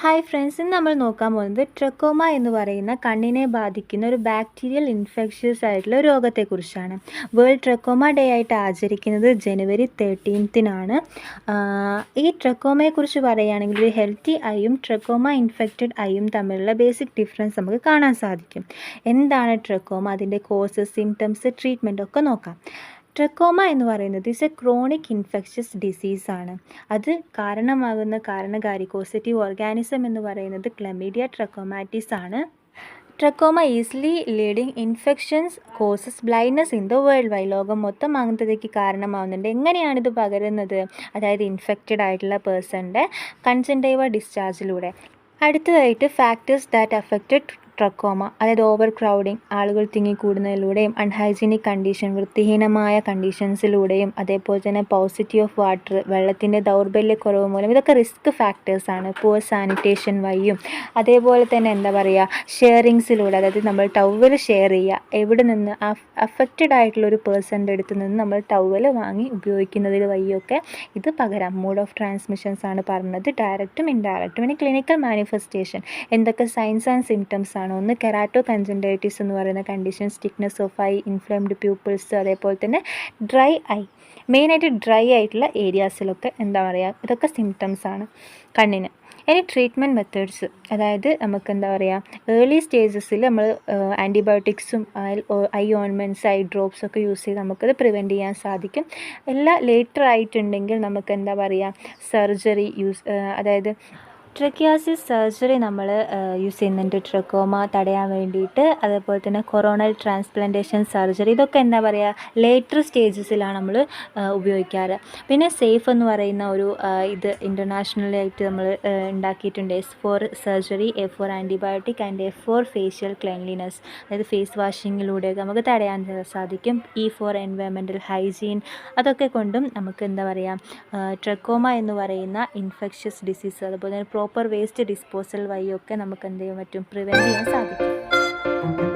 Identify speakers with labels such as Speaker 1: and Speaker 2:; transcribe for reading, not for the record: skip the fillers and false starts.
Speaker 1: Hi friends, ഇന്ന് നമ്മൾ നോക്കാൻ പോകുന്നത് ട്രക്കോമ എന്ന് പറയുന്ന കണ്ണിനെ ബാധിക്കുന്ന ഒരു ബാക്ടീരിയൽ ഇൻഫെക്ഷ്യസ് ആയിട്ടുള്ള രോഗത്തെക്കുറിച്ചാണ്. വേൾഡ് ട്രക്കോമ ഡേ ആയിട്ട് ആചരിക്കുന്നത് ജനുവരി 13-നാണ്. ഈ ട്രക്കോമയെക്കുറിച്ച് പറയുകയാണെങ്കിൽ ഒരു ഹെൽത്തി ഐയും ട്രക്കോമ ഇൻഫെക്റ്റഡ് ഐയും തമ്മിലുള്ള ബേസിക് ഡിഫറൻസ് നമുക്ക് കാണാൻ സാധിക്കും. എന്താണ് ട്രക്കോമ, അതിൻ്റെ കോസസ്, സിംറ്റംസ്, ട്രീറ്റ്മെൻറ്റ് ഒക്കെ നോക്കാം. ട്രക്കോമ എന്ന് പറയുന്നത് ഇസ് എ ക്രോണിക് ഇൻഫെക്ഷ്യസ് ഡിസീസാണ്. അത് കാരണമാകുന്ന കാരണകാരി കോസറ്റീവ് ഓർഗാനിസം എന്ന് പറയുന്നത് ക്ലമീഡിയ ട്രക്കോമാറ്റിസ് ആണ്. Trachoma easily leading infections causes blindness in the world wide. ലോകം മൊത്തം അന്ധതയ്ക്ക് കാരണമാവുന്നുണ്ട്. എങ്ങനെയാണിത് പകരുന്നത്? അതായത് ഇൻഫെക്റ്റഡ് ആയിട്ടുള്ള പേഴ്സൻ്റെ കൺജങ്ക്റ്റൈവ ഡിസ്ചാർജിലൂടെ. അടുത്തതായിട്ട് ഫാക്ടേഴ്സ് ദാറ്റ് അഫക്റ്റഡ് ട്രക്കോമ, അതായത് ഓവർ ക്രൗഡിങ്, ആളുകൾ തിങ്ങിക്കൂടുന്നതിലൂടെയും അൺഹൈജീനിക് കണ്ടീഷൻ, വൃത്തിഹീനമായ കണ്ടീഷൻസിലൂടെയും, അതേപോലെ തന്നെ പോസിറ്റി ഓഫ് വാട്ടർ, വെള്ളത്തിൻ്റെ ദൗർബല്യക്കുറവ് മൂലം. ഇതൊക്കെ റിസ്ക് ഫാക്ടേഴ്സാണ്. പുവർ സാനിറ്റേഷൻ വഴിയും, അതേപോലെ തന്നെ ഷെയറിങ്സിലൂടെ, അതായത് നമ്മൾ ടവൽ ഷെയർ ചെയ്യുക, എവിടെ നിന്ന് അഫക്റ്റഡ് ആയിട്ടുള്ള ഒരു പേഴ്സൻ്റെ അടുത്ത് നിന്ന് നമ്മൾ ടവൽ വാങ്ങി ഉപയോഗിക്കുന്നതിൽ വഴിയൊക്കെ ഇത് പകരാം. മോഡ് ഓഫ് ട്രാൻസ്മിഷൻസ് ആണ് പറഞ്ഞത്, ഡയറക്റ്റും ഇൻഡയറക്റ്റും. പിന്നെ ക്ലിനിക്കൽ മാനിഫെസ്റ്റേഷൻ, എന്തൊക്കെ സൈൻസ് ആൻഡ് സിംറ്റംസ് ആണ്? ഒന്ന് കെരാറ്റോ കൺജങ്ക്റ്റൈറ്റിസ് എന്ന് പറയുന്ന condition, stickiness of eye, inflamed pupils, അതേപോലെ തന്നെ ഡ്രൈ ഐ. മെയിനായിട്ട് ഡ്രൈ ആയിട്ടുള്ള ഏരിയാസിലൊക്കെ ഇതൊക്കെ സിംറ്റംസ് ആണ് കണ്ണിന്. ഇനി ട്രീറ്റ്മെൻറ്റ് മെത്തേഡ്സ്, അതായത് നമുക്ക് ഏർലി സ്റ്റേജസിൽ നമ്മൾ ആൻറ്റിബയോട്ടിക്സും ഐ ഓയിൻമെൻറ്റ്സ്, ഐ ഡ്രോപ്സ് ഒക്കെ യൂസ് ചെയ്ത് നമുക്കത് പ്രിവെൻറ്റ് ചെയ്യാൻ സാധിക്കും. എല്ലാം ലേറ്റർ ആയിട്ടുണ്ടെങ്കിൽ നമുക്ക് സർജറി അതായത് ട്രക്കിയാസിസ് സർജറി നമ്മൾ യൂസ് ചെയ്യുന്നുണ്ട് ട്രക്കോമ തടയാൻ വേണ്ടിയിട്ട്. അതേപോലെ തന്നെ കൊറോണൽ ട്രാൻസ്പ്ലാന്റേഷൻ സർജറി, ഇതൊക്കെ ലേറ്റർ സ്റ്റേജസിലാണ് നമ്മൾ ഉപയോഗിക്കാറ്. പിന്നെ സേഫ് എന്ന് പറയുന്ന ഒരു ഇത് ഇൻ്റർനാഷണലായിട്ട് നമ്മൾ ഉണ്ടാക്കിയിട്ടുണ്ട്. S4 surgery, A4 antibiotic and A4 facial cleanliness, അതായത് ഫേസ് വാഷിങ്ങിലൂടെയൊക്കെ നമുക്ക് തടയാൻ സാധിക്കും. E4 എൻവയറമെൻ്റൽ ഹൈജീൻ, അതൊക്കെ കൊണ്ടും നമുക്ക് ട്രക്കോമ എന്ന് പറയുന്ന ഇൻഫെക്ഷ്യസ് ഡിസീസ്, അതുപോലെ തന്നെ പ്രോപ്പർ വേസ്റ്റ് ഡിസ്പോസൽ വഴിയൊക്കെ നമുക്ക് പ്രിവെൻറ്റ് ചെയ്യാൻ സാധിക്കും.